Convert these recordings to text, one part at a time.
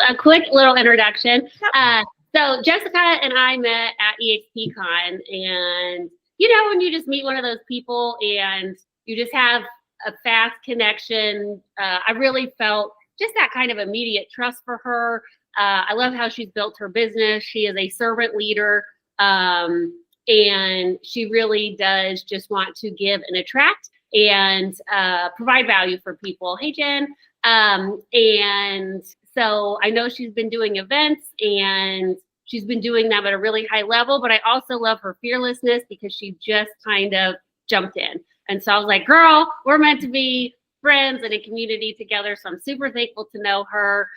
a quick little introduction. So Jessica and I met at EXPCon, and when you just meet one of those people and you just have a fast connection, I really felt just that kind of immediate trust for her. I love how she's built her business. She is a servant leader, and she really does just want to give and attract and provide value for people. Hey, Jen. And so I know she's been doing events, and she's been doing them at a really high level, but I also love her fearlessness because she just kind of jumped in. And so I was like, girl, we're meant to be friends and a community together. So I'm super thankful to know her.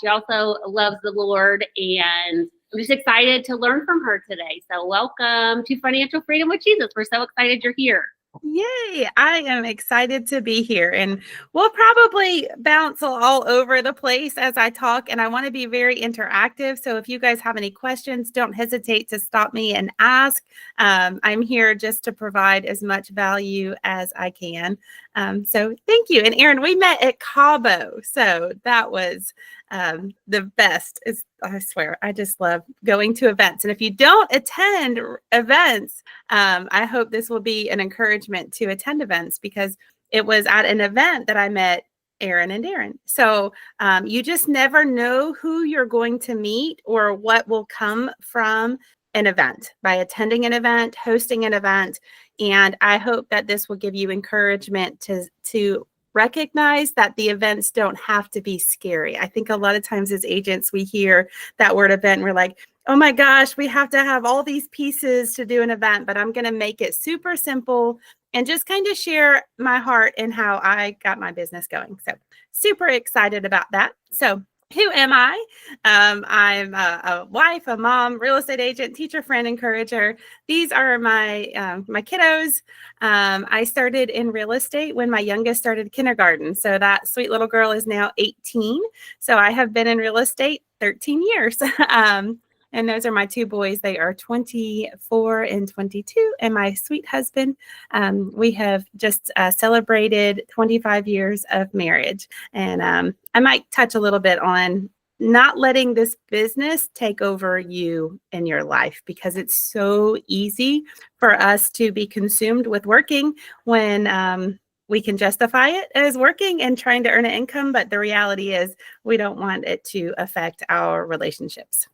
She also loves the Lord, and I'm just excited to learn from her today. So welcome to Financial Freedom with Jesus. We're so excited you're here. Yay. I am excited to be here, and we'll probably bounce all over the place as I talk, and I want to be very interactive. So if you guys have any questions, don't hesitate to stop me and ask. I'm here just to provide as much value as I can. So thank you. And Erin, we met at Cabo. So that was the best. I swear, I just love going to events. And if you don't attend events, I hope this will be an encouragement to attend events, because it was at an event that I met Erin and Darren. So you just never know who you're going to meet or what will come from an event by attending an event, hosting an event. And I hope that this will give you encouragement to recognize that the events don't have to be scary. I think a lot of times as agents, we hear that word event and we're like, oh my gosh, we have to have all these pieces to do an event, but I'm going to make it super simple and just kind of share my heart and how I got my business going. So super excited about that. So who am I? I'm a wife, a mom, real estate agent, teacher, friend, encourager. These are my kiddos. I started in real estate when my youngest started kindergarten. So that sweet little girl is now 18. So I have been in real estate 13 years. And those are my two boys. They are 24 and 22. And my sweet husband, we have just celebrated 25 years of marriage. And I might touch a little bit on not letting this business take over you in your life, because it's so easy for us to be consumed with working when we can justify it as working and trying to earn an income. But the reality is we don't want it to affect our relationships.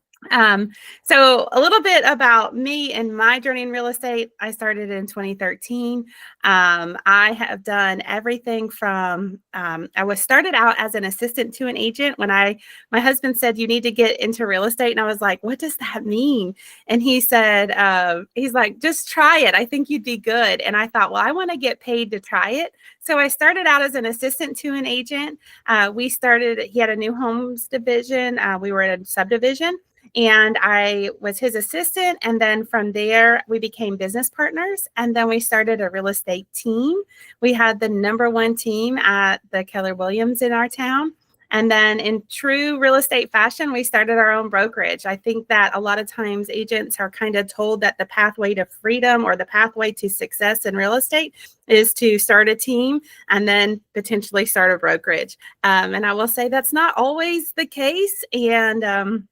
So a little bit about me and my journey in real estate. I started in 2013. I have done everything from, I was started out as an assistant to an agent when my husband said, you need to get into real estate. And I was like, what does that mean? And he said, he's like, just try it. I think you'd be good. And I thought, well, I want to get paid to try it. So I started out as an assistant to an agent. He had a new homes division. We were in a subdivision. And I was his assistant. And then from there, we became business partners. And then we started a real estate team. We had the #1 team at the Keller Williams in our town. And then in true real estate fashion, we started our own brokerage. I think that a lot of times agents are kind of told that the pathway to freedom or the pathway to success in real estate is to start a team and then potentially start a brokerage. And I will say that's not always the case. And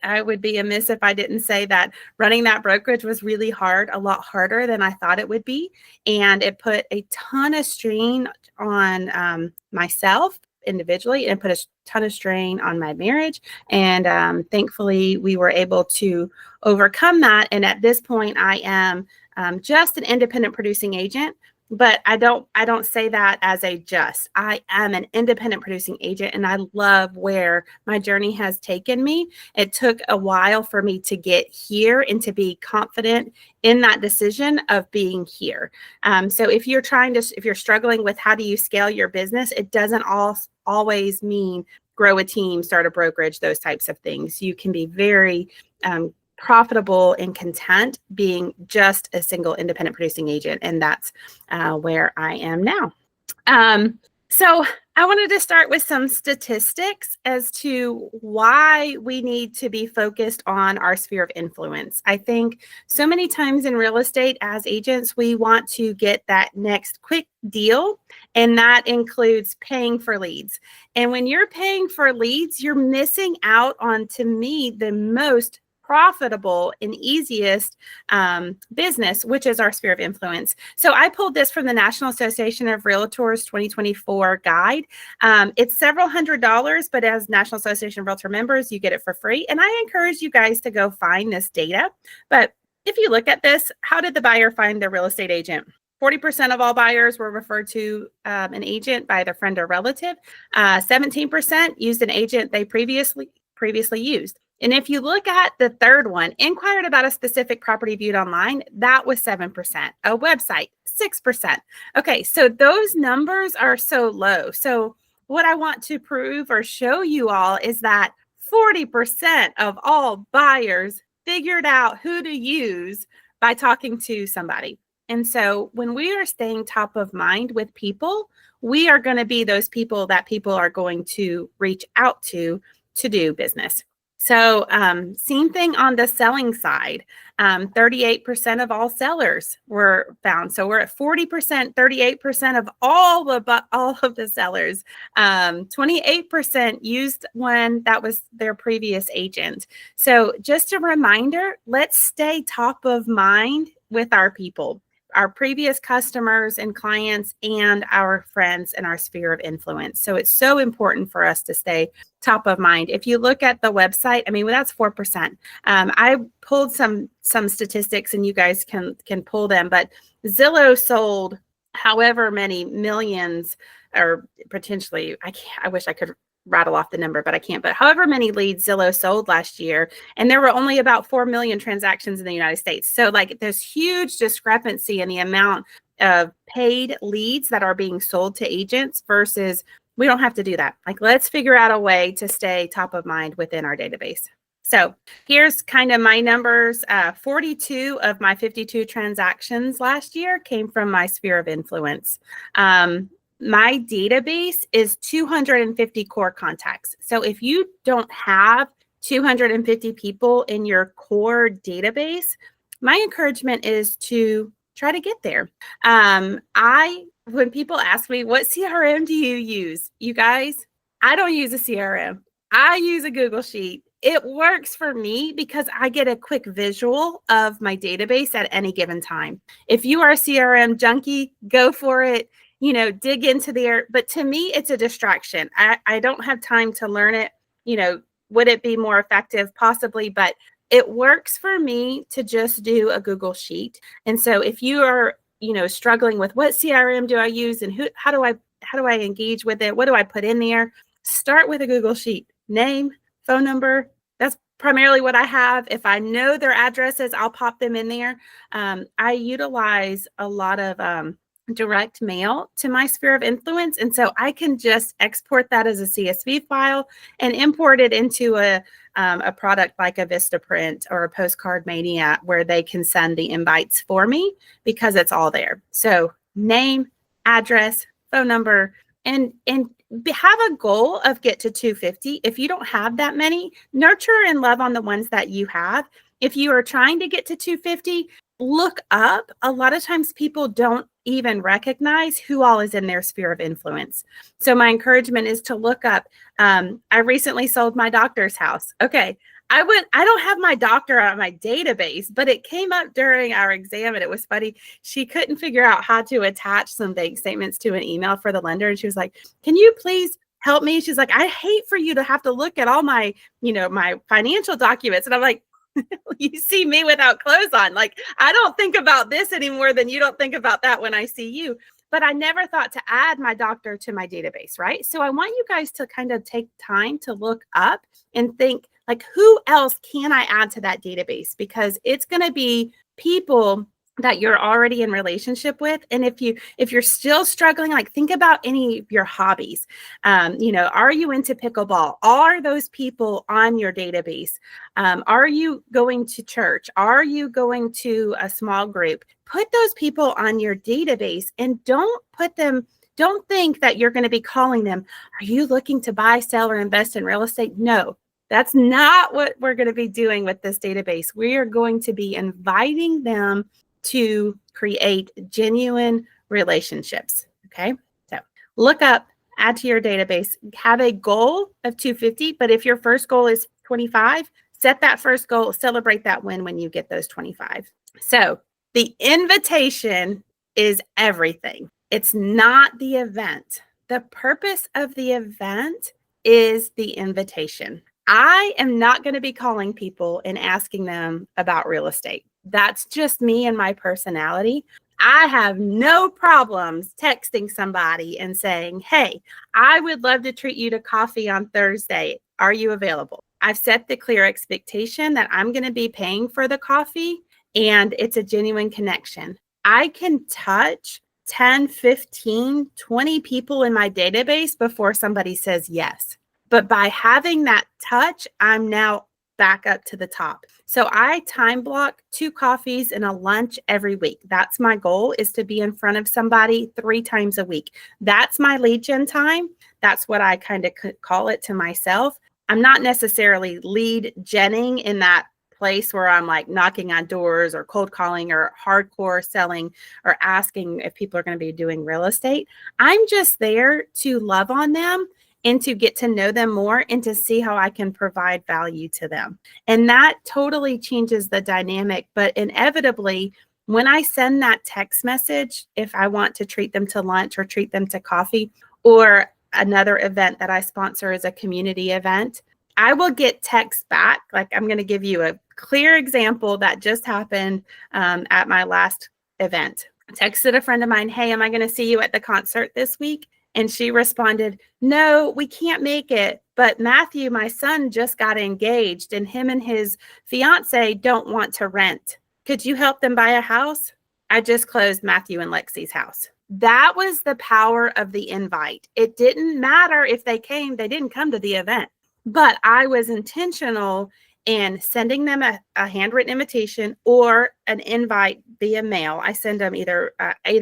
I would be amiss if I didn't say that running that brokerage was really hard, a lot harder than I thought it would be. And it put a ton of strain on myself individually, and put a ton of strain on my marriage. And thankfully, we were able to overcome that. And at this point, I am just an independent producing agent. But I don't say that as I am an independent producing agent, and I love where my journey has taken me. It took a while for me to get here and to be confident in that decision of being here. So if you're struggling with how do you scale your business, it doesn't always mean grow a team, start a brokerage, those types of things. You can be very profitable and content being just a single independent producing agent. And that's where I am now. So I wanted to start with some statistics as to why we need to be focused on our sphere of influence. I think so many times in real estate as agents, we want to get that next quick deal, and that includes paying for leads. And when you're paying for leads, you're missing out on, to me, the most profitable and easiest business, which is our sphere of influence. So I pulled this from the National Association of Realtors 2024 guide. It's several $100s, but as National Association of Realtor members, you get it for free. And I encourage you guys to go find this data. But if you look at this, how did the buyer find their real estate agent? 40% of all buyers were referred to an agent by their friend or relative. 17% used an agent they previously used. And if you look at the third one, inquired about a specific property viewed online, that was 7%. A website, 6%. Okay, so those numbers are so low. So what I want to prove or show you all is that 40% of all buyers figured out who to use by talking to somebody. And so when we are staying top of mind with people, we are going to be those people that people are going to reach out to do business. So same thing on the selling side. 38% of all sellers were found. So we're at 40%, 38% of all of the sellers. 28% used one that was their previous agent. So just a reminder, let's stay top of mind with our people, our previous customers and clients, and our friends in our sphere of influence. So it's so important for us to stay top of mind. If you look at the website, I mean, well, that's 4%. I pulled some statistics, and you guys can pull them, but Zillow sold however many millions, or potentially, I wish I could rattle off the number, but I can't. But however many leads Zillow sold last year, and there were only about 4 million transactions in the United States. So like there's huge discrepancy in the amount of paid leads that are being sold to agents versus we don't have to do that. Like, let's figure out a way to stay top of mind within our database. So here's kind of my numbers. 42 of my 52 transactions last year came from my sphere of influence. My database is 250 core contacts. So if you don't have 250 people in your core database, my encouragement is to try to get there. When people ask me, what CRM do you use? You guys, I don't use a CRM. I use a Google Sheet. It works for me because I get a quick visual of my database at any given time. If you are a CRM junkie, go for it. Dig into there. But to me, it's a distraction. I don't have time to learn it. Would it be more effective? Possibly, but it works for me to just do a Google Sheet. And so if you are, struggling with what CRM do I use and how do I engage with it? What do I put in there? Start with a Google Sheet. Name, phone number. That's primarily what I have. If I know their addresses, I'll pop them in there. I utilize a lot of direct mail to my sphere of influence. And so I can just export that as a CSV file and import it into a product like a Vistaprint or a Postcard Mania, where they can send the invites for me because it's all there. So name, address, phone number, and have a goal of get to 250. If you don't have that many, nurture and love on the ones that you have. If you are trying to get to 250, look up. A lot of times people don't even recognize who all is in their sphere of influence. So my encouragement is to look up. I recently sold my doctor's house. Okay. I don't have my doctor on my database, but it came up during our exam, and it was funny. She couldn't figure out how to attach some bank statements to an email for the lender. And she was like, can you please help me? She's like, I hate for you to have to look at all my, my financial documents. And I'm like, you see me without clothes on. Like, I don't think about this any more than you don't think about that when I see you. But I never thought to add my doctor to my database, right? So I want you guys to kind of take time to look up and think, like, who else can I add to that database? Because it's going to be people that you're already in relationship with. And if you're still struggling, like, think about any of your hobbies. Are you into pickleball? Are those people on your database? Are you going to church? Are you going to a small group? Put those people on your database and don't put them Don't think that you're going to be calling them, are you looking to buy, sell, or invest in real estate? No, that's not what we're going to be doing with this database. We are going to be inviting them to create genuine relationships. Okay. So look up, add to your database, have a goal of 250. But if your first goal is 25, set that first goal, celebrate that win when you get those 25. So the invitation is everything. It's not the event. The purpose of the event is the invitation. I am not going to be calling people and asking them about real estate. That's just me and my personality. I have no problems texting somebody and saying, hey, I would love to treat you to coffee on Thursday. Are you available? I've set the clear expectation that I'm going to be paying for the coffee and it's a genuine connection. I can touch 10, 15, 20 people in my database before somebody says yes. But by having that touch, I'm now back up to the top. So I time block 2 coffees and a lunch every week. That's my goal, is to be in front of somebody 3 times a week. That's my lead gen time. That's what I kind of call it to myself. I'm not necessarily lead genning in that place where I'm like knocking on doors or cold calling or hardcore selling or asking if people are going to be doing real estate. I'm just there to love on them and to get to know them more and to see how I can provide value to them. And that totally changes the dynamic. But inevitably, when I send that text message, if I want to treat them to lunch or treat them to coffee, or another event that I sponsor is a community event, I will get texts back. Like, I'm going to give you a clear example that just happened at my last event. I texted a friend of mine, hey, am I going to see you at the concert this week? And she responded, no, we can't make it. But Matthew, my son, just got engaged and him and his fiance don't want to rent. Could you help them buy a house? I just closed Matthew and Lexi's house. That was the power of the invite. It didn't matter if they came, they didn't come to the event. But I was intentional in sending them a handwritten invitation or an invite via mail. I send them either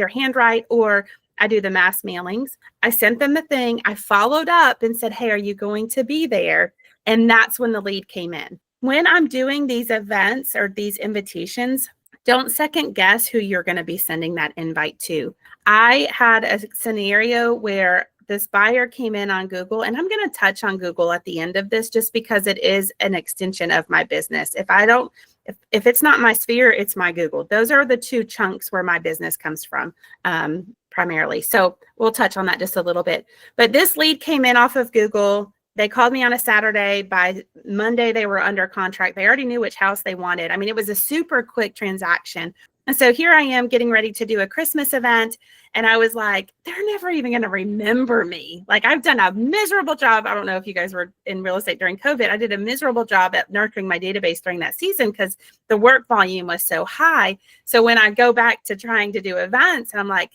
handwrite or I do the mass mailings. I sent them the thing. I followed up and said, hey, are you going to be there? And that's when the lead came in. When I'm doing these events or these invitations, don't second guess who you're going to be sending that invite to. I had a scenario where this buyer came in on Google, and I'm going to touch on Google at the end of this just because it is an extension of my business. If it's not my sphere, it's my Google. Those are the 2 chunks where my business comes from primarily. So we'll touch on that just a little bit. But this lead came in off of Google. They called me on a Saturday. By Monday, they were under contract. They already knew which house they wanted. I mean, it was a super quick transaction. And so here I am getting ready to do a Christmas event. And I was like, they're never even going to remember me. Like, I've done a miserable job. I don't know if you guys were in real estate during COVID. I did a miserable job at nurturing my database during that season because the work volume was so high. So when I go back to trying to do events, and I'm like,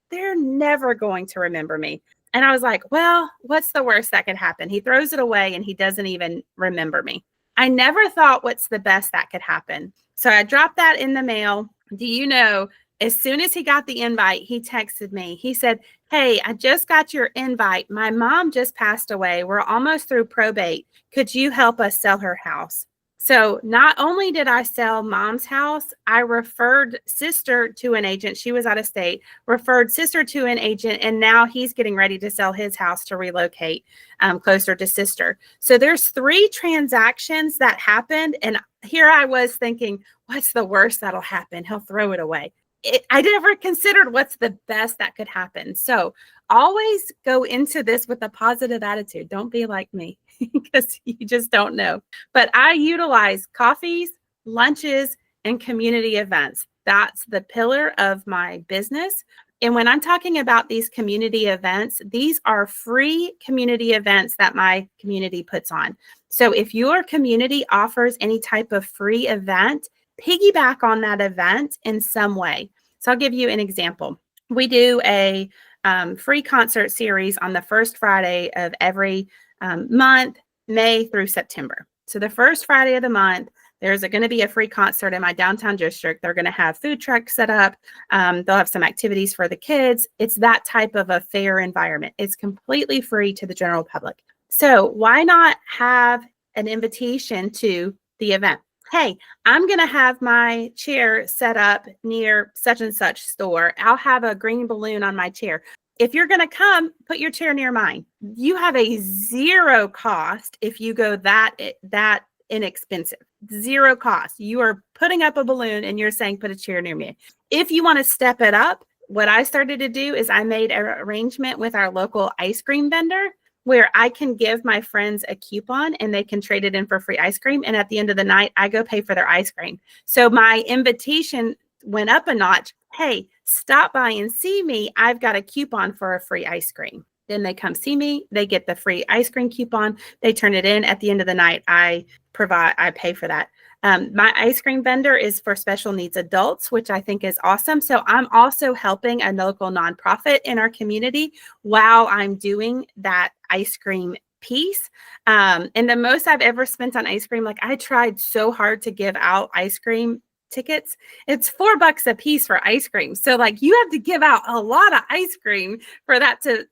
they're never going to remember me. And I was like, well, what's the worst that could happen? He throws it away and he doesn't even remember me. I never thought what's the best that could happen. So I dropped that in the mail. Do you know, as soon as he got the invite, he texted me. He said, hey, I just got your invite. My mom just passed away. We're almost through probate. Could you help us sell her house? So not only did I sell mom's house, I referred sister to an agent. She was out of state, referred sister to an agent, and now he's getting ready to sell his house to relocate closer to sister. So there's 3 transactions that happened. And here I was thinking, what's the worst that'll happen? He'll throw it away. I never considered what's the best that could happen. So always go into this with a positive attitude. Don't be like me because you just don't know. But I utilize coffees, lunches, and community events. That's the pillar of my business. And when I'm talking about these community events, these are free community events that my community puts on. So if your community offers any type of free event, piggyback on that event in some way. So I'll give you an example. We do a free concert series on the first Friday of every month, May through September. So the first Friday of the month, There's going to be a free concert in my downtown district. They're going to have food trucks set up. They'll have some activities for the kids. It's that type of a fair environment. It's completely free to the general public. So why not have an invitation to the event? Hey, I'm going to have my chair set up near such and such store. I'll have a green balloon on my chair. If you're going to come, put your chair near mine. You have a zero cost if you go that inexpensive. Zero cost. You are putting up a balloon and you're saying, put a chair near me. If you want to step it up, what I started to do is I made an arrangement with our local ice cream vendor where I can give my friends a coupon and they can trade it in for free ice cream. And at the end of the night, I go pay for their ice cream. So my invitation went up a notch. Hey, stop by and see me. I've got a coupon for a free ice cream. Then they come see me. They get the free ice cream coupon. They turn it in. At the end of the night, I pay for that. My ice cream vendor is for special needs adults, which I think is awesome. So I'm also helping a local nonprofit in our community while I'm doing that ice cream piece. And the most I've ever spent on ice cream, like I tried so hard to give out ice cream tickets. It's $4 a piece for ice cream. So like you have to give out a lot of ice cream for that to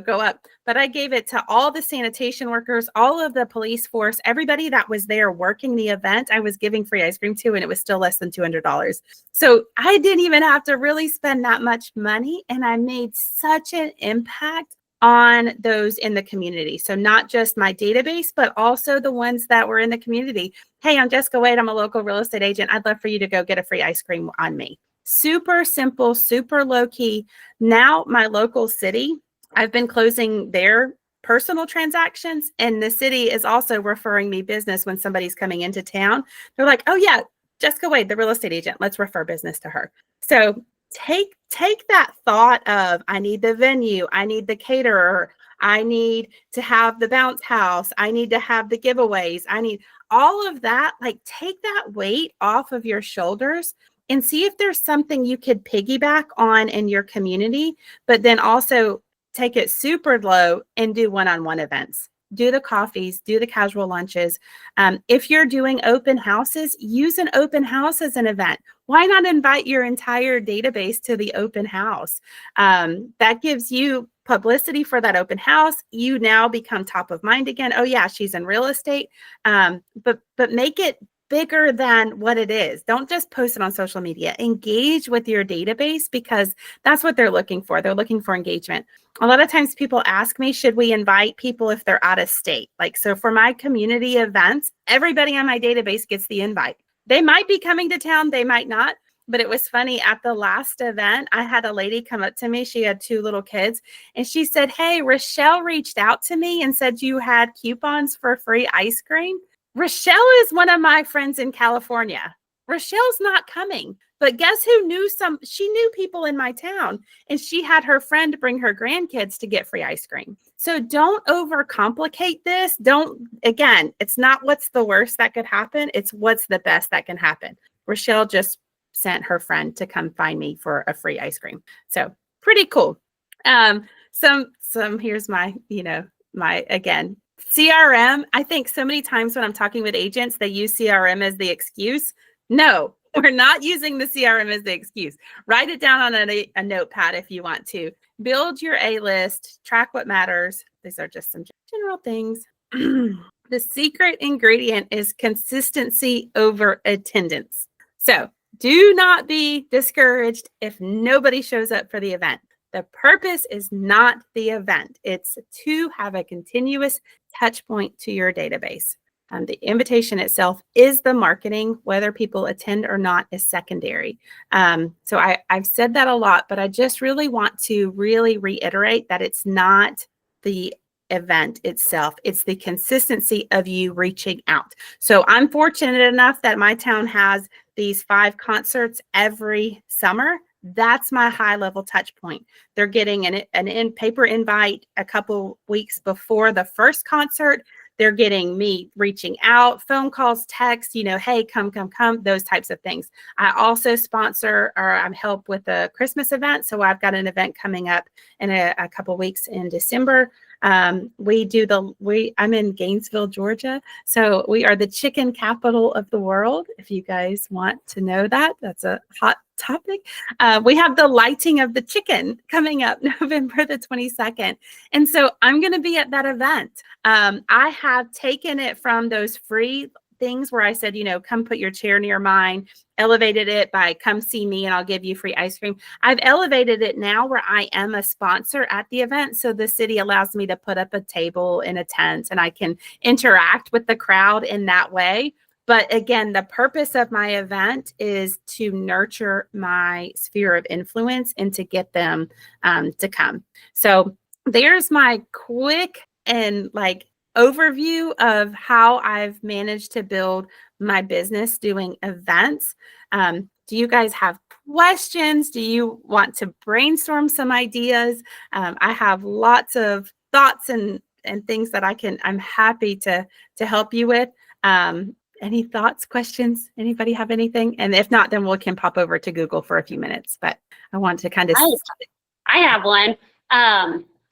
go up. But I gave it to all the sanitation workers, all of the police force, everybody that was there working the event, I was giving free ice cream to, and it was still less than $200. So I didn't even have to really spend that much money. And I made such an impact on those in the community. So not just my database, but also the ones that were in the community. Hey, I'm Jessica Wade. I'm a local real estate agent. I'd love for you to go get a free ice cream on me. Super simple, super low key. Now my local city, I've been closing their personal transactions, and the city is also referring me business when somebody's coming into town. They're like, oh yeah, Jessica Wade, the real estate agent, let's refer business to her. So take that thought of, I need the venue, I need the caterer, I need to have the bounce house, I need to have the giveaways, I need all of that. Like take that weight off of your shoulders and see if there's something you could piggyback on in your community, but then also take it super low and do one-on-one events. Do the coffees, do the casual lunches. If you're doing open houses, use an open house as an event. Why not invite your entire database to the open house? That gives you publicity for that open house. You now become top of mind again. Oh yeah, she's in real estate. But make it bigger than what it is. Don't just post it on social media. Engage with your database because that's what they're looking for. They're looking for engagement. A lot of times people ask me, should we invite people if they're out of state? Like, so for my community events, everybody on my database gets the invite. They might be coming to town, they might not. But it was funny at the last event, I had a lady come up to me. She had 2 little kids and she said, hey, Rochelle reached out to me and said you had coupons for free ice cream. Rochelle is one of my friends in California. Rochelle's not coming, but guess who knew she knew people in my town, and she had her friend bring her grandkids to get free ice cream. So don't overcomplicate this. Again, it's not what's the worst that could happen. It's what's the best that can happen. Rochelle just sent her friend to come find me for a free ice cream. So pretty cool. Here's my again, CRM. I think so many times when I'm talking with agents, they use CRM as the excuse. No, we're not using the CRM as the excuse. Write it down on a notepad if you want to. Build your A-list, track what matters. These are just some general things. The secret ingredient is consistency over attendance. So do not be discouraged if nobody shows up for the event. The purpose is not the event. It's to have a continuous touch point to your database. The invitation itself is the marketing. Whether people attend or not is secondary. So I've said that a lot, but I just really want to really reiterate that it's not the event itself. It's the consistency of you reaching out. So I'm fortunate enough that my town has these 5 concerts every summer. That's my high level touch point. They're getting an paper invite a couple weeks before the first concert. They're getting me reaching out, phone calls, texts, hey, come, those types of things. I also sponsor or I'm help with a Christmas event. So I've got an event coming up in a couple weeks in December. I'm in Gainesville, Georgia. So we are the chicken capital of the world. If you guys want to know that, that's a hot topic. We have the lighting of the chicken coming up November the 22nd. And so I'm going to be at that event. I have taken it from those free things where I said, come put your chair near mine, elevated it by come see me and I'll give you free ice cream. I've elevated it now where I am a sponsor at the event. So the city allows me to put up a table in a tent and I can interact with the crowd in that way. But again, the purpose of my event is to nurture my sphere of influence and to get them to come. So there's my quick and overview of how I've managed to build my business doing events. Do you guys have questions? Do you want to brainstorm some ideas? I have lots of thoughts and things that I'm happy to help you with. Any thoughts, questions? Anybody have anything? And if not, then we can pop over to Google for a few minutes. But I want to kind of. I have one.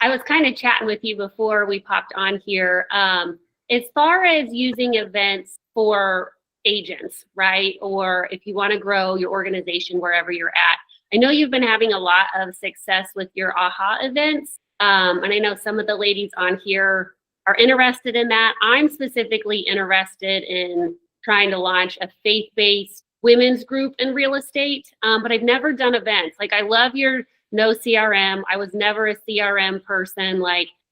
I was kind of chatting with you before we popped on here. As far as using events for agents, right? Or if you want to grow your organization wherever you're at. I know you've been having a lot of success with your AHA events. And I know some of the ladies on here are interested in that. I'm specifically interested in trying to launch a faith-based women's group in real estate, but I've never done events. I love your no CRM. I was never a CRM person,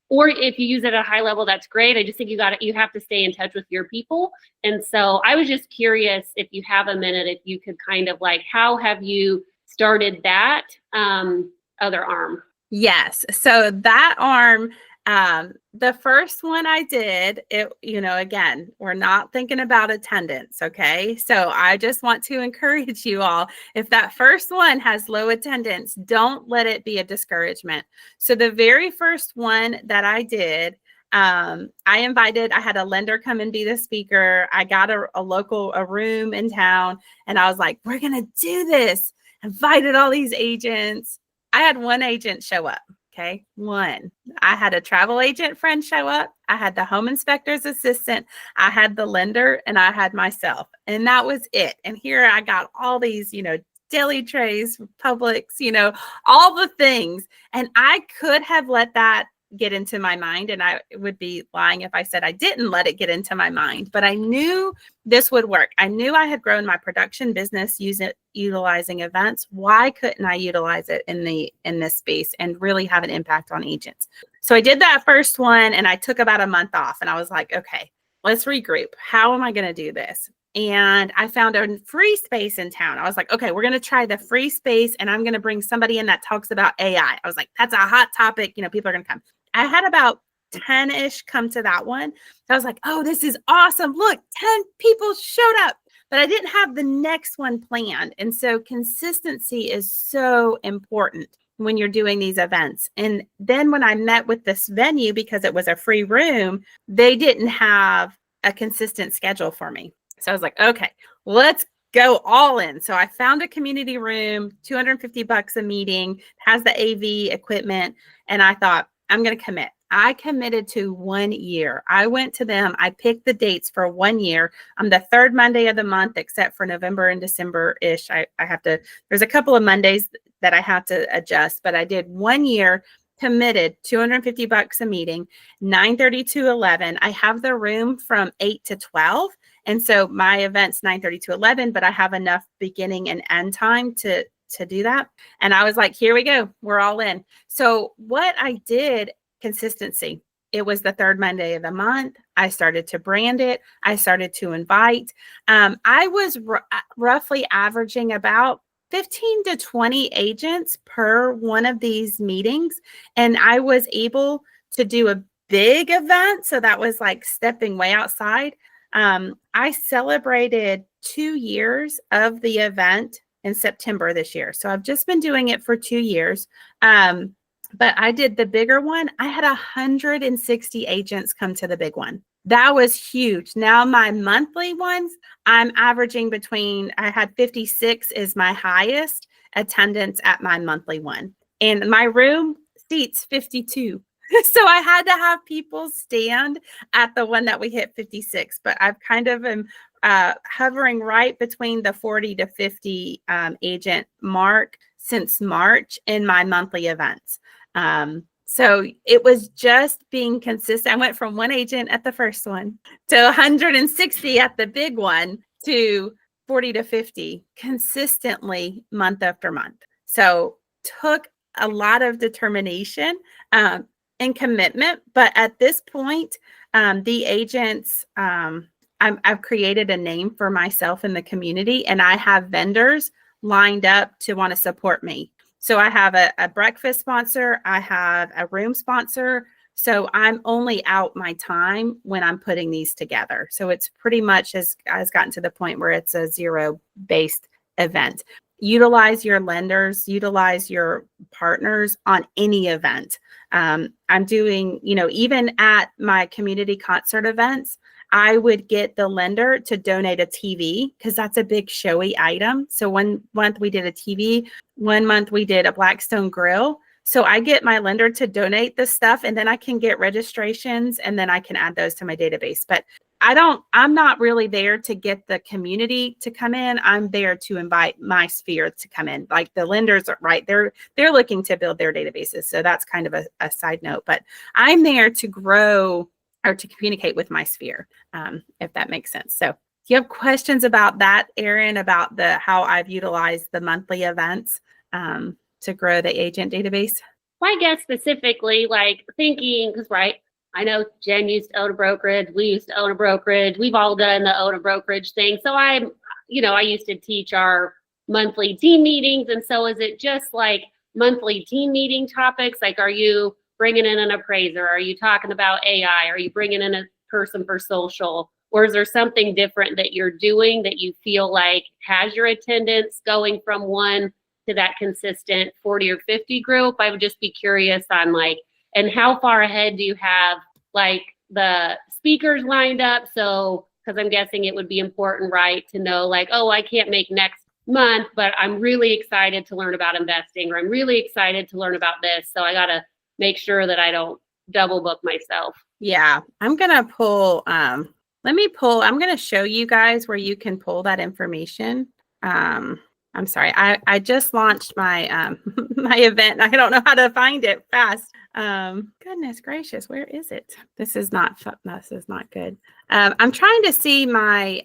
or if you use it at a high level, that's great. I just think you have to stay in touch with your people. And so I was just curious if you have a minute, if you could kind of how have you started that other arm? Yes. So that arm, the first one I did, again, we're not thinking about attendance. Okay. So I just want to encourage you all, if that first one has low attendance, don't let it be a discouragement. So the very first one that I did, I had a lender come and be the speaker. I got a room in town and I was like, we're going to do this. Invited all these agents. I had one agent show up. Okay. One, I had a travel agent friend show up. I had the home inspector's assistant. I had the lender and I had myself. And that was it. And here I got all these, deli trays, Publix, all the things. And I could have let that get into my mind. And I would be lying if I said I didn't let it get into my mind, but I knew this would work. I knew I had grown my production business utilizing events. Why couldn't I utilize it in this space and really have an impact on agents? So I did that first one and I took about a month off and I was like, okay, let's regroup. How am I going to do this? And I found a free space in town. I was like, okay, we're going to try the free space and I'm going to bring somebody in that talks about AI. I was like, that's a hot topic. People are going to come. I had about 10-ish come to that one. I was like, oh, this is awesome. Look, 10 people showed up, but I didn't have the next one planned. And so consistency is so important when you're doing these events. And then when I met with this venue, because it was a free room, they didn't have a consistent schedule for me. So I was like, okay, let's go all in. So I found a community room, $250 a meeting, has the AV equipment. And I thought, I'm going to commit. I committed to 1 year. I went to them. I picked the dates for 1 year. I'm the third Monday of the month, except for November and December-ish. There's a couple of Mondays that I have to adjust, but I did 1 year, committed, $250 a meeting, 9:30 to 11. I have the room from 8 to 12. And so my event's 9:30 to 11, but I have enough beginning and end time to do that. And I was like, here we go. We're all in. So what I did, consistency. It was the third Monday of the month. I started to brand it. I started to invite. I was roughly averaging about 15 to 20 agents per one of these meetings. And I was able to do a big event. So that was like stepping way outside. I celebrated 2 years of the event in September this year. So I've just been doing it for 2 years. But I did the bigger one. I had 160 agents come to the big one. That was huge. Now my monthly ones, I'm averaging I had 56 is my highest attendance at my monthly one. And my room seats 52. So I had to have people stand at the one that we hit 56, but I've kind of am hovering right between the 40 to 50 agent mark since March in my monthly events. So it was just being consistent. I went from one agent at the first one to 160 at the big one to 40 to 50 consistently month after month. So took a lot of determination and commitment. But at this point, the agents, I've created a name for myself in the community, and I have vendors lined up to want to support me. So I have a breakfast sponsor, I have a room sponsor. So I'm only out my time when I'm putting these together. So it's pretty much has gotten to the point where it's a zero-based event. Utilize your lenders, utilize your partners on any event. I'm doing, even at my community concert events, I would get the lender to donate a TV because that's a big showy item. So one month we did a TV, one month we did a Blackstone grill. So I get my lender to donate this stuff, and then I can get registrations, and then I can add those to my database. But I'm not really there to get the community to come in. I'm there to invite my sphere to come in. Like the lenders are right. They're looking to build their databases. So that's kind of a side note, but I'm there to grow or to communicate with my sphere, if that makes sense. So do you have questions about that, Erin, about how I've utilized the monthly events to grow the agent database? Well, I guess specifically like thinking, because I know Jen used to own a brokerage. We used to own a brokerage. We've all done the own a brokerage thing. So I used to teach our monthly team meetings. And so is it just like monthly team meeting topics? Like, are you bringing in an appraiser? Are you talking about AI? Are you bringing in a person for social? Or is there something different that you're doing that you feel like has your attendance going from one to that consistent 40 or 50 group? I would just be curious on and how far ahead do you have the speakers lined up? So, because I'm guessing it would be important, right, to know I can't make next month, but I'm really excited to learn about investing, or I'm really excited to learn about this. So I got to make sure that I don't double book myself. Yeah, I'm going to pull, I'm going to show you guys where you can pull that information. I'm sorry. I just launched my my event. I don't know how to find it fast. Goodness gracious, where is it? This is not good. I'm trying to see my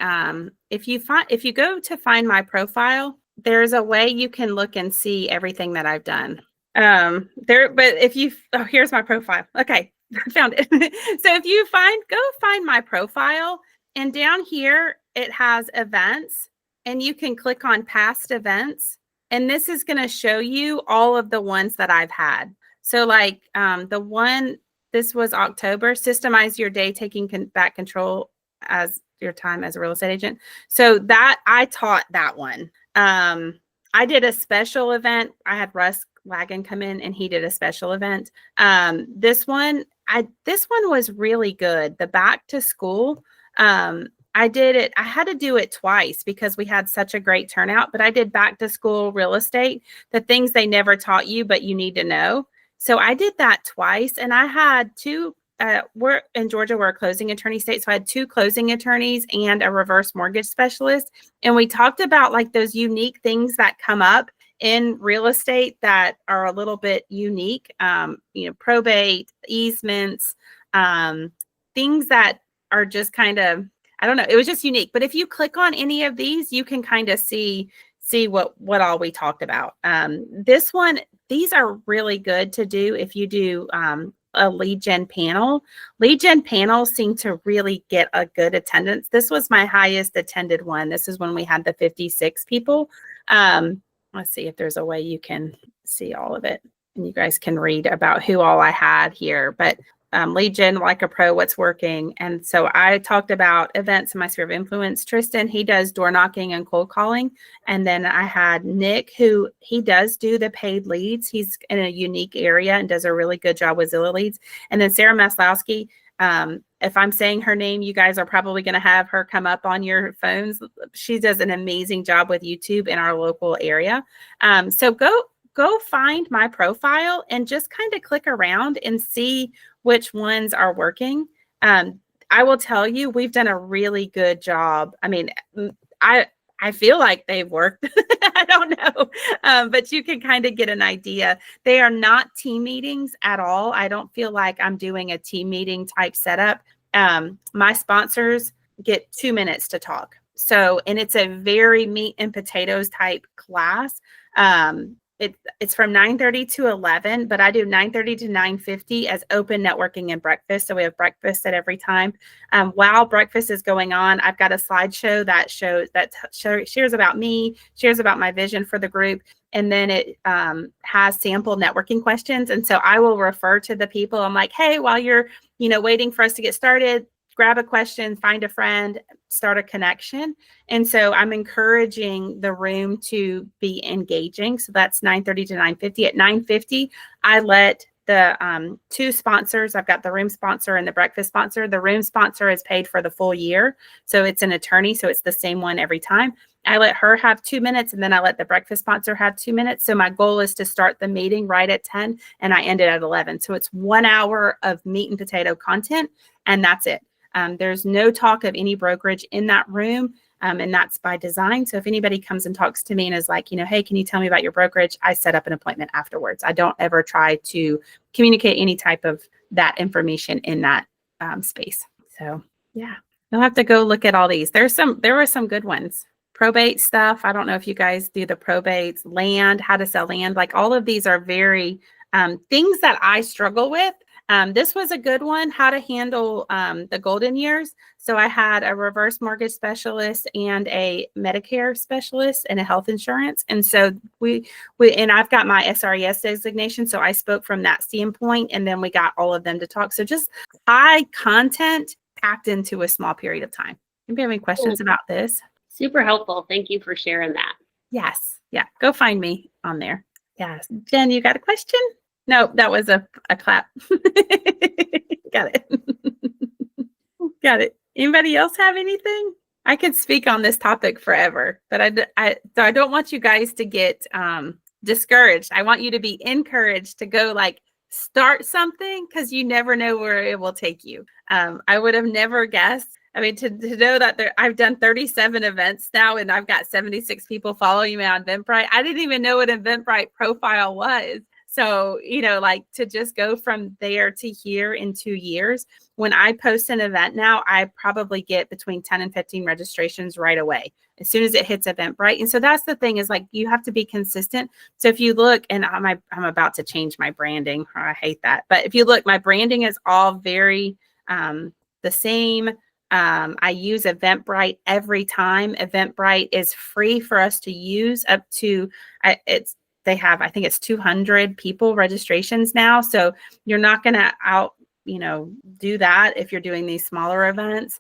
if you go to find my profile, there's a way you can look and see everything that I've done. Here's my profile. Okay, I found it. So if you go find my profile, and down here it has events. And you can click on past events, and this is going to show you all of the ones that I've had. So this was October, systemize your day, taking back control as your time as a real estate agent. So that I taught that one. I did a special event. I had Russ Wagon come in, and he did a special event. This one was really good. The back to school, I did it. I had to do it twice because we had such a great turnout, but I did back to school real estate, the things they never taught you, but you need to know. So I did that twice, and I had we're in Georgia, we're a closing attorney state. So I had 2 closing attorneys and a reverse mortgage specialist. And we talked about those unique things that come up in real estate that are a little bit unique, probate, easements, things that are just kind of, I don't know. It was just unique. But if you click on any of these, you can kind of see what all we talked about. These are really good to do if you do a lead gen panel. Lead gen panels seem to really get a good attendance. This was my highest attended one. This is when we had the 56 people. Let's see if there's a way you can see all of it, and you guys can read about who all I had here. But lead gen like a pro, what's working. And so I talked about events in my sphere of influence. Tristan, he does door knocking and cold calling. And then I had Nick, who he does do the paid leads. He's in a unique area and does a really good job with Zillow leads. And then Sarah Maslowski, if I'm saying her name, you guys are probably going to have her come up on your phones. She does an amazing job with YouTube in our local area. So go find my profile and just kind of click around and see which ones are working. I will tell you, we've done a really good job. I mean, I feel like they've worked. I don't know, but you can kind of get an idea. They are not team meetings at all. I don't feel like I'm doing a team meeting type setup. My sponsors get 2 minutes to talk. So, and it's a very meat and potatoes type class. It's from 9:30 to 11, but I do 9:30 to 9:50 as open networking and breakfast. So we have breakfast at every time. While breakfast is going on, I've got a slideshow that shares about me, shares about my vision for the group, and then it has sample networking questions. And so I will refer to the people. I'm like, hey, while you're waiting for us to get started, grab a question, find a friend, start a connection. And so I'm encouraging the room to be engaging. So that's 9:30 to 9:50. At 9:50, I let the two sponsors, I've got the room sponsor and the breakfast sponsor. The room sponsor is paid for the full year. So it's an attorney. So it's the same one every time. I let her have 2 minutes, and then I let the breakfast sponsor have 2 minutes. So my goal is to start the meeting right at 10 and I end it at 11. So it's 1 hour of meat and potato content, and that's it. There's no talk of any brokerage in that room, and that's by design. So if anybody comes and talks to me and is like, hey, can you tell me about your brokerage? I set up an appointment afterwards. I don't ever try to communicate any type of that information in that space. So yeah, you'll have to go look at all these. There were some good ones. Probate stuff. I don't know if you guys do the probates, land, how to sell land. Like all of these are very things that I struggle with. This was a good one, how to handle the golden years. So I had a reverse mortgage specialist and a Medicare specialist and a health insurance. And so and I've got my SRES designation. So I spoke from that standpoint, and then we got all of them to talk. So just high content packed into a small period of time. Anybody have any questions about this? Super helpful. Thank you for sharing that. Yes. Yeah. Go find me on there. Yes. Jen, you got a question? No, that was a clap. Got it. Got it. Anybody else have anything? I could speak on this topic forever, but I don't want you guys to get discouraged. I want you to be encouraged to go start something, because you never know where it will take you. I would have never guessed. I mean, to know that I've done 37 events now, and I've got 76 people following me on Eventbrite. I didn't even know what an Eventbrite profile was. So, to just go from there to here in 2 years, when I post an event now, I probably get between 10 and 15 registrations right away, as soon as it hits Eventbrite. And so that's the thing, is you have to be consistent. So if you look, and I'm about to change my branding. I hate that. But if you look, my branding is all very the same. I use Eventbrite every time. Eventbrite is free for us to use up to, they have, I think it's 200 people registrations now. So you're not going to do that if you're doing these smaller events.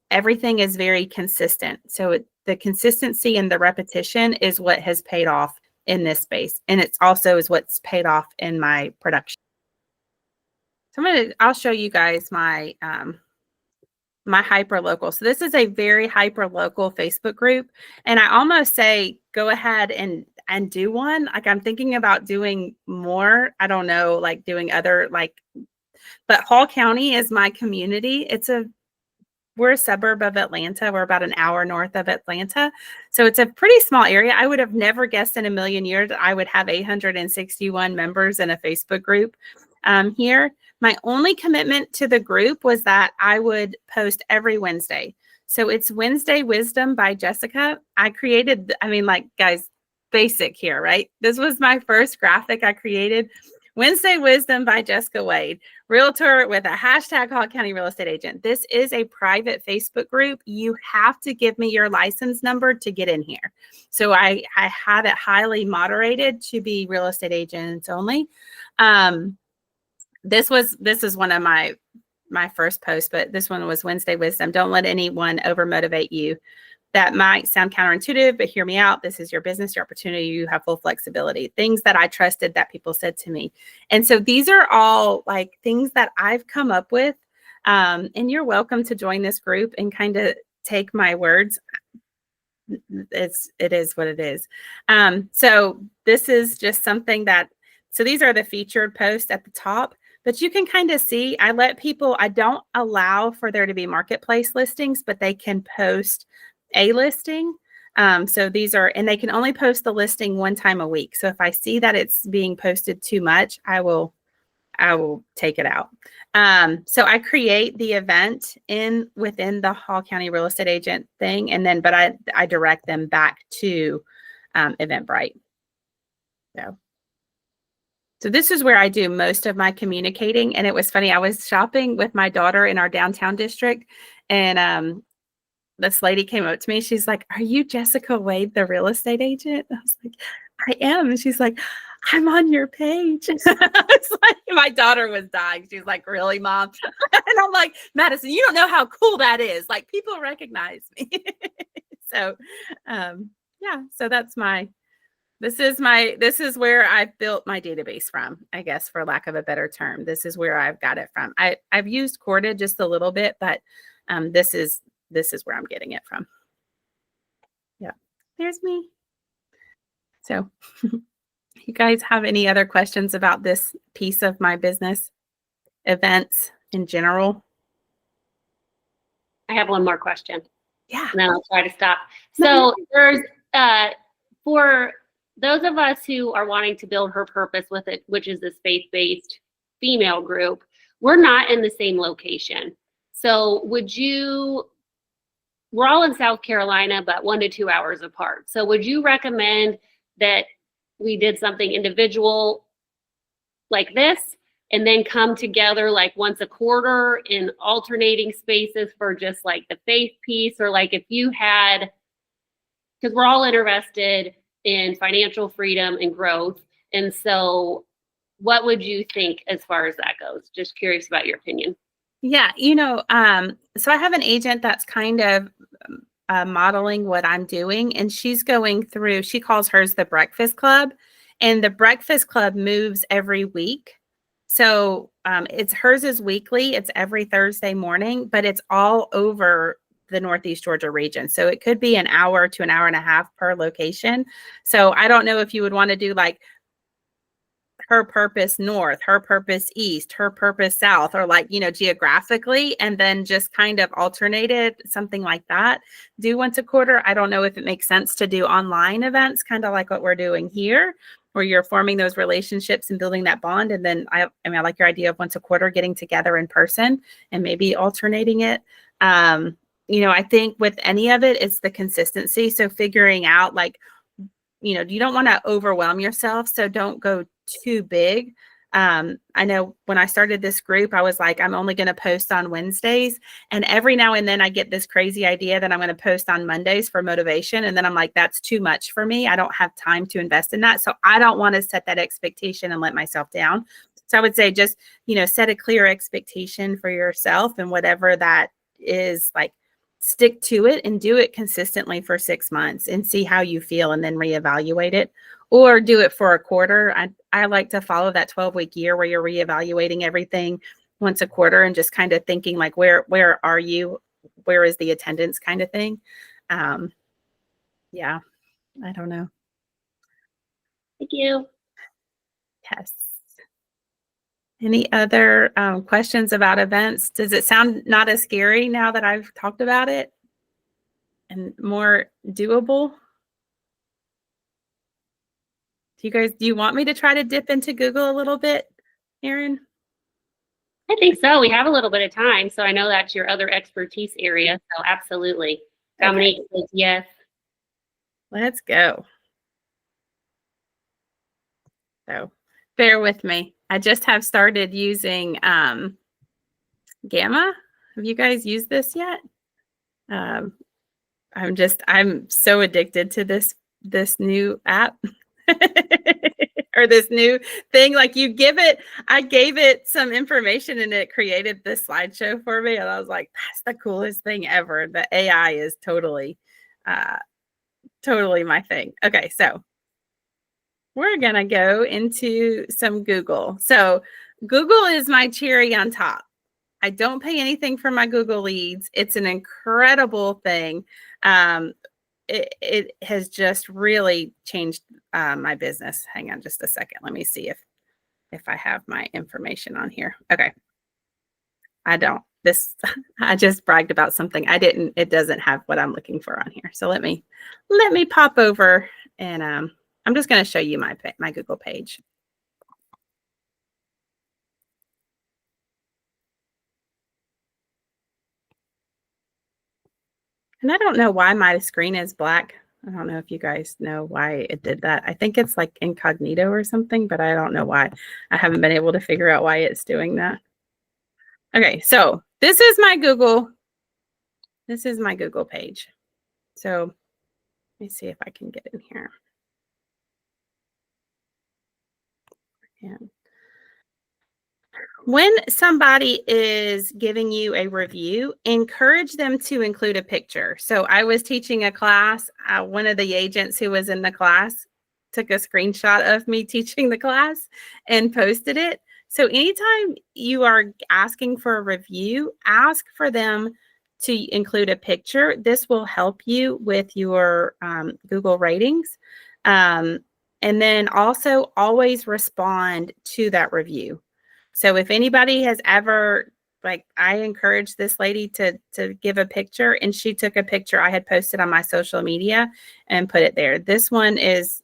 Everything is very consistent. So the consistency and the repetition is what has paid off in this space. And it's also is what's paid off in my production. So I'll show you guys my, my hyper local. So this is a very hyper local Facebook group. And I almost say, go ahead and do one. I'm thinking about doing more. I don't know, doing other, but Hall County is my community. We're a suburb of Atlanta. We're about an hour north of Atlanta. So it's a pretty small area. I would have never guessed in a million years that I would have 861 members in a Facebook group here. My only commitment to the group was that I would post every Wednesday. So it's Wednesday Wisdom by Jessica. I created, guys, basic here, right? This was my first graphic I created. Wednesday Wisdom by Jessica Wade, realtor with a hashtag Hall County real estate agent. This is a private Facebook group. You have to give me your license number to get in here. So I have it highly moderated to be real estate agents only. This is one of my first posts, but this one was Wednesday Wisdom. Don't let anyone overmotivate you. That might sound counterintuitive, but hear me out. This is your business, your opportunity. You have full flexibility. Things that I trusted that people said to me. And so these are all things that I've come up with. And you're welcome to join this group and kind of take my words. it is what it is. So this is just something so these are the featured posts at the top, but you can kind of see, I don't allow for there to be marketplace listings, but they can post a listing. So these are, and they can only post the listing one time a week. So if I see that it's being posted too much, I will take it out. So I create the event within the Hall County Real Estate Agent thing, and then, but I direct them back to Eventbrite. So this is where I do most of my communicating. And it was funny. I was shopping with my daughter in our downtown district, and this lady came up to me. She's like, "Are you Jessica Wade, the real estate agent?" I was like, "I am." And she's like, "I'm on your page." It's like, my daughter was dying. She's like, "Really, Mom?" And I'm like, "Madison, you don't know how cool that is. Like, people recognize me." So, yeah, so this is where I've built my database from, I guess, for lack of a better term. This is where I've got it from. I've used Quoted just a little bit, but this is where I'm getting it from. Yeah, there's me. So you guys have any other questions about this piece of my business, events in general? I have one more question. Yeah. And then I'll try to stop. So there's, for those of us who are wanting to build Her Purpose with it, which is this faith-based female group, we're not in the same location. So we're all in South Carolina, but 1 to 2 hours apart. So would you recommend that we did something individual like this and then come together like once a quarter in alternating spaces for just like the faith piece? Or like if you had, because we're all interested in financial freedom and growth. And so what would you think as far as that goes? Just curious about your opinion. Yeah, so I have an agent that's kind of modeling what I'm doing, and she's going through, she calls hers the Breakfast Club, and the Breakfast Club moves every week. So hers is weekly, it's every Thursday morning, but it's all over the Northeast Georgia region. So it could be an hour to an hour and a half per location. So I don't know if you would want to do like Her Purpose North, Her Purpose East, Her Purpose South, or like, geographically, and then just kind of alternated, something like that. Do once a quarter. I don't know if it makes sense to do online events, kind of like what we're doing here, where you're forming those relationships and building that bond. And then I like your idea of once a quarter getting together in person and maybe alternating it. I think with any of it, it's the consistency. So figuring out like, you don't want to overwhelm yourself. So don't go too big. I know when I started this group, I was like, I'm only going to post on Wednesdays. And every now and then I get this crazy idea that I'm going to post on Mondays for motivation. And then I'm like, that's too much for me. I don't have time to invest in that. So I don't want to set that expectation and let myself down. So I would say just, set a clear expectation for yourself, and whatever that is, like, stick to it and do it consistently for 6 months and see how you feel, and then reevaluate it, or do it for a quarter. I like to follow that 12-week year where you're reevaluating everything once a quarter and just kind of thinking like, where are you? Where is the attendance kind of thing? Yeah, I don't know. Thank you. Yes. Any other questions about events? Does it sound not as scary now that I've talked about it and more doable? Do you want me to try to dip into Google a little bit, Erin? I think so. We have a little bit of time. So I know that's your other expertise area. So absolutely. Dominique says yes. Let's go. So bear with me. I just have started using Gamma. Have you guys used this yet? I'm so addicted to this new app. Or this new thing. Like, I gave it some information and it created this slideshow for me. And I was like, that's the coolest thing ever. The AI is totally my thing. Okay, so we're going to go into some Google. So Google is my cherry on top. I don't pay anything for my Google leads. It's an incredible thing. it has just really changed my business. Hang on just a second. Let me see if I have my information on here. Okay. I don't. This I just bragged about something. It doesn't have what I'm looking for on here. So let me pop over and I'm just going to show you my Google page. And I don't know why my screen is black. I don't know if you guys know why it did that. I think it's like incognito or something, but I don't know why. I haven't been able to figure out why it's doing that. Okay, so this is my Google page. So let me see if I can get in here. And when somebody is giving you a review, encourage them to include a picture. So I was teaching a class. One of the agents who was in the class took a screenshot of me teaching the class and posted it. So anytime you are asking for a review, ask for them to include a picture. This will help you with your Google ratings. And then also always respond to that review. So if anybody has ever, like, I encouraged this lady to give a picture, and she took a picture I had posted on my social media and put it there. This one is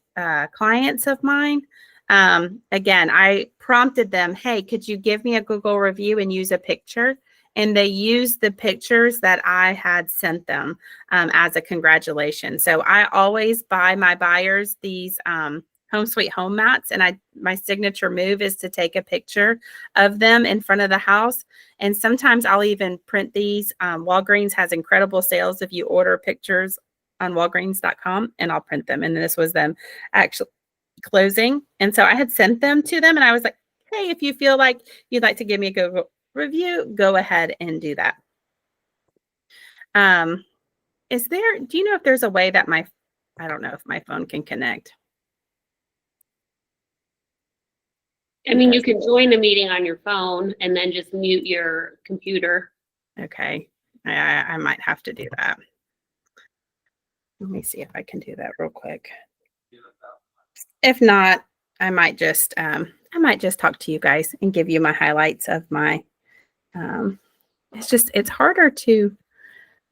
clients of mine. Again, I prompted them, hey, could you give me a Google review and use a picture? And they used the pictures that I had sent them as a congratulation. So I always buy my buyers these Home Sweet Home mats, and my signature move is to take a picture of them in front of the house. And sometimes I'll even print these. Walgreens has incredible sales if you order pictures on walgreens.com, and I'll print them. And this was them actually closing. And so I had sent them to them, and I was like, hey, if you feel like you'd like to give me a Google review, go ahead and do that. Do you know if there's a way that I don't know if my phone can connect. I mean, you can join a meeting on your phone and then just mute your computer. Okay. I might have to do that. Let me see if I can do that real quick. If not, I might just talk to you guys and give you my highlights of my it's harder to.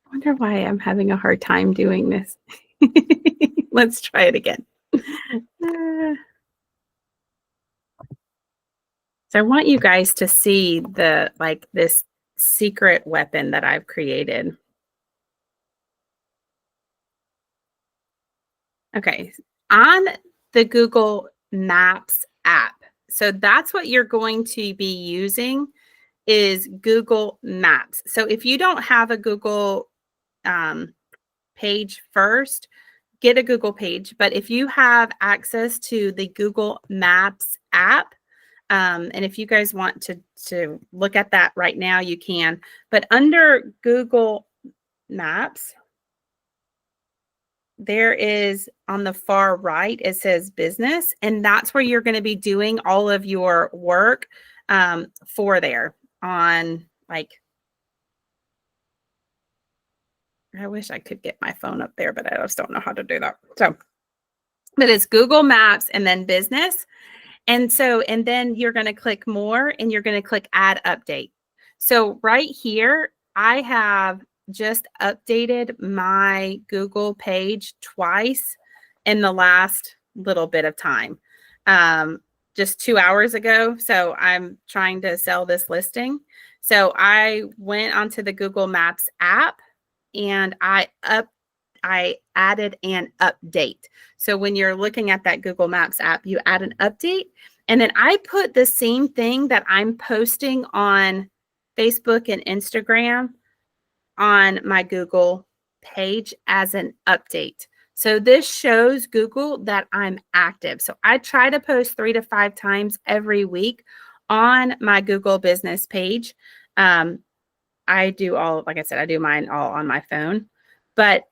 I wonder why I'm having a hard time doing this. Let's try it again. So I want you guys to see this secret weapon that I've created. Okay, on the Google Maps app. So that's what you're going to be using is Google Maps. So if you don't have a Google page first, get a Google page. But if you have access to the Google Maps app, and if you guys want to look at that right now, you can. But under Google Maps, there is on the far right, it says business, and that's where you're going to be doing all of your work for there on I wish I could get my phone up there, but I just don't know how to do that. So, but it's Google Maps and then business. And then you're going to click more and you're going to click add update. So right here, I have just updated my Google page twice in the last little bit of time, just 2 hours ago. So I'm trying to sell this listing. So I went onto the Google Maps app and I added an update. So when you're looking at that Google Maps app, you add an update. And then I put the same thing that I'm posting on Facebook and Instagram on my Google page as an update. So this shows Google that I'm active. So I try to post 3 to 5 times every week on my Google business page. I do mine all on my phone. But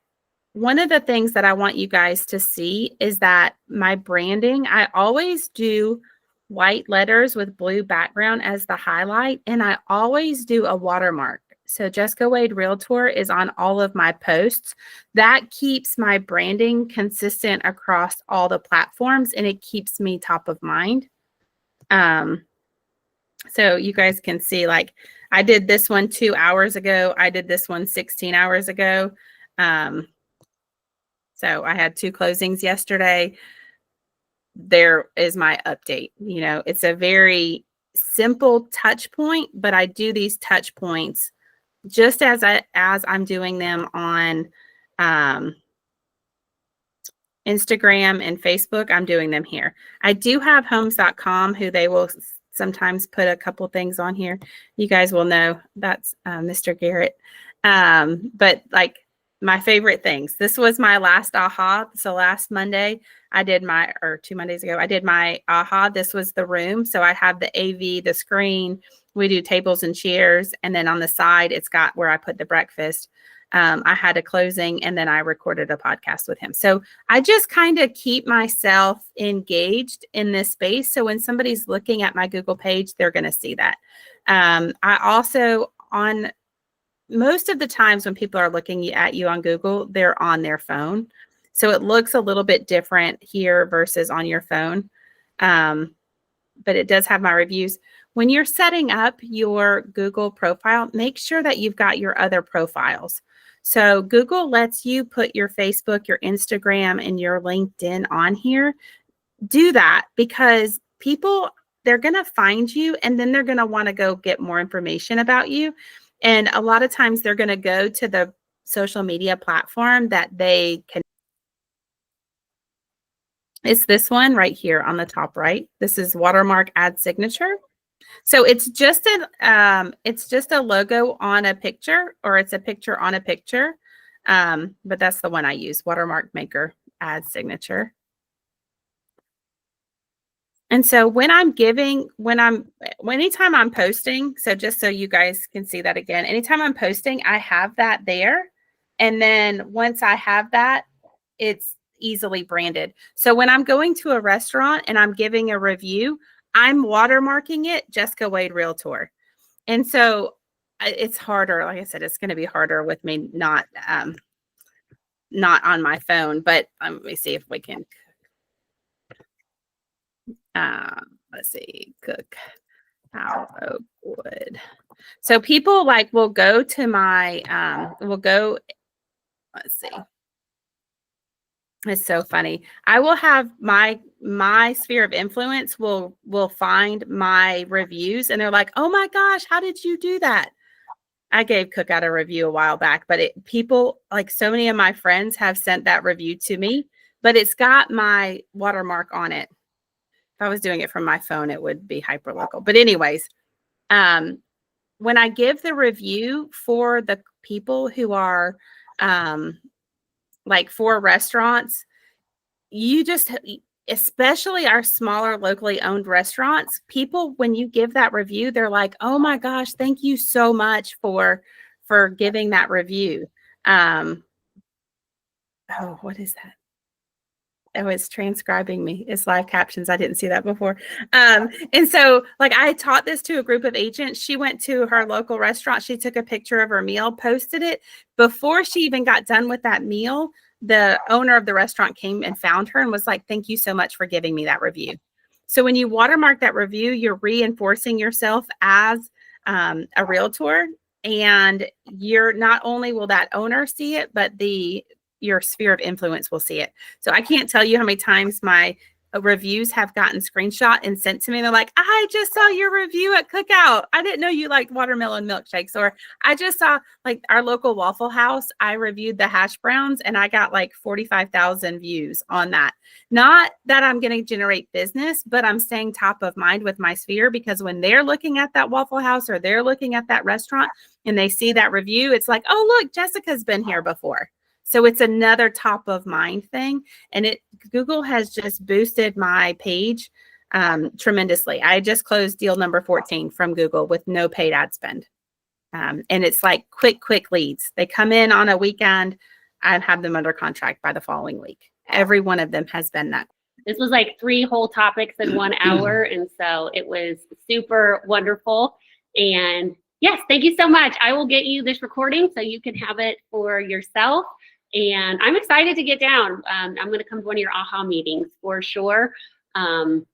one of the things that I want you guys to see is that my branding, I always do white letters with blue background as the highlight, and I always do a watermark. So Jessica Wade Realtor is on all of my posts. That keeps my branding consistent across all the platforms, and it keeps me top of mind. So you guys can see, like, I did this one 2 hours ago. I did this one 16 hours ago. So I had 2 closings yesterday. There is my update. You know, it's a very simple touch point, but I do these touch points just as I'm doing them on Instagram and Facebook. I'm doing them here. I do have homes.com, who they will sometimes put a couple things on here. You guys will know that's Mr. Garrett. But like my favorite things, this was my last AHA. So last Monday I did or 2 Mondays ago, I did my AHA. This was the room. So I have the AV, the screen, we do tables and chairs. And then on the side, it's got where I put the breakfast. I had a closing, and then I recorded a podcast with him. So I just kind of keep myself engaged in this space. So when somebody's looking at my Google page, they're going to see that. I also, on most of the times when people are looking at you on Google, they're on their phone. So it looks a little bit different here versus on your phone. But it does have my reviews. When you're setting up your Google profile, make sure that you've got your other profiles. So Google lets you put your Facebook, your Instagram, and your LinkedIn on here. Do that because people, they're going to find you, and then they're going to want to go get more information about you. And a lot of times they're going to go to the social media platform that they can. It's this one right here on the top right. This is Watermark Add Signature. So it's just a logo on a picture, or it's a picture on a picture. But that's the one I use, Watermark Maker Add Signature. And so anytime I'm posting, so just so you guys can see that again, anytime I'm posting, I have that there. And then once I have that, it's easily branded. So when I'm going to a restaurant and I'm giving a review, I'm watermarking it Jessica Wade Realtor. And so it's harder. Like I said, it's going to be harder with me not on my phone, but let me see if we can. Let's see, cook out Oakwood. So people will go to my, let's see. It's so funny. I will have my sphere of influence will find my reviews, and they're like, oh my gosh, how did you do that? I gave Cookout a review a while back, but people, like so many of my friends have sent that review to me, but it's got my watermark on it. If I was doing it from my phone, it would be hyperlocal. But anyways, when I give the review for the people who are for restaurants, especially our smaller locally owned restaurants, people, when you give that review, they're like, oh my gosh, thank you so much for giving that review. Oh, what is that? Oh, it's transcribing me. It's live captions. I didn't see that before. And so I taught this to a group of agents. She went to her local restaurant. She took a picture of her meal, posted it. Before she even got done with that meal, the owner of the restaurant came and found her and was like, thank you so much for giving me that review. So when you watermark that review, you're reinforcing yourself as a realtor. And you're not only will that owner see it, but your sphere of influence will see it. So I can't tell you how many times my reviews have gotten screenshot and sent to me. They're like, I just saw your review at Cookout. I didn't know you liked watermelon milkshakes. Or I just saw our local Waffle House. I reviewed the hash browns and I got 45,000 views on that. Not that I'm going to generate business, but I'm staying top of mind with my sphere, because when they're looking at that Waffle House or they're looking at that restaurant and they see that review, it's like, oh, look, Jessica's been here before. So it's another top of mind thing. And Google has just boosted my page tremendously. I just closed deal number 14 from Google with no paid ad spend. And it's quick leads. They come in on a weekend. I have them under contract by the following week. Every one of them has been that. This was 3 whole topics in 1 hour. And so it was super wonderful. And Yes, thank you so much. I will get you this recording so you can have it for yourself. And I'm excited to get down. I'm going to come to one of your AHA meetings for sure. And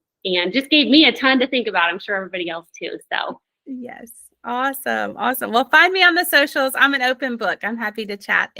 just gave me a ton to think about. I'm sure everybody else too. So Yes. Awesome. Awesome. Well, find me on the socials. I'm an open book. I'm happy to chat